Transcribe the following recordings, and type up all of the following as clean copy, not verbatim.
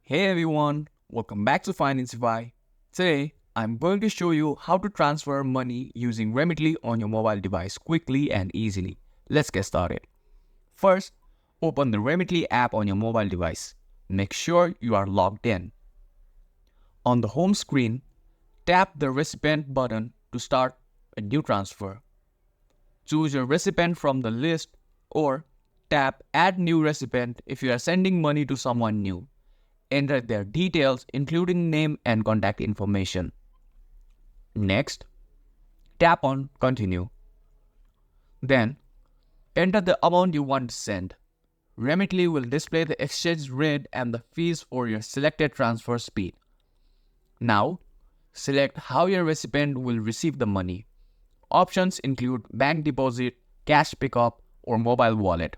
Hey everyone, welcome back to Financify. Today, I'm going to show you how to transfer money using Remitly on your mobile device quickly and easily. Let's get started. First, open the Remitly app on your mobile device. Make sure you are logged in. On the home screen, tap the recipient button to start a new transfer. Choose your recipient from the list or tap Add New Recipient if you are sending money to someone new. Enter their details including name and contact information. Next, tap on Continue. Then, enter the amount you want to send. Remitly will display the exchange rate and the fees for your selected transfer speed. Now, select how your recipient will receive the money. Options include bank deposit, cash pickup, or mobile wallet.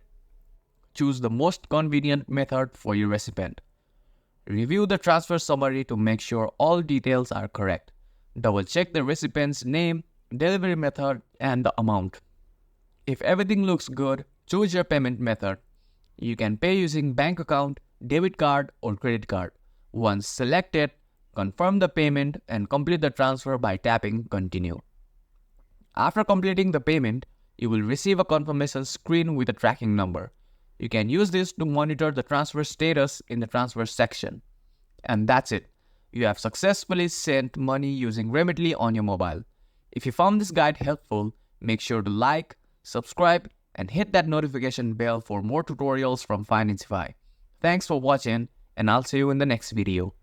Choose the most convenient method for your recipient. Review the transfer summary to make sure all details are correct. Double-check the recipient's name, delivery method, and the amount. If everything looks good, choose your payment method. You can pay using bank account, debit card, or credit card. Once selected, confirm the payment and complete the transfer by tapping Continue. After completing the payment, you will receive a confirmation screen with a tracking number. You can use this to monitor the transfer status in the transfer section. And that's it. You have successfully sent money using Remitly on your mobile. If you found this guide helpful, make sure to like, subscribe, and hit that notification bell for more tutorials from Financify. Thanks for watching, and I'll see you in the next video.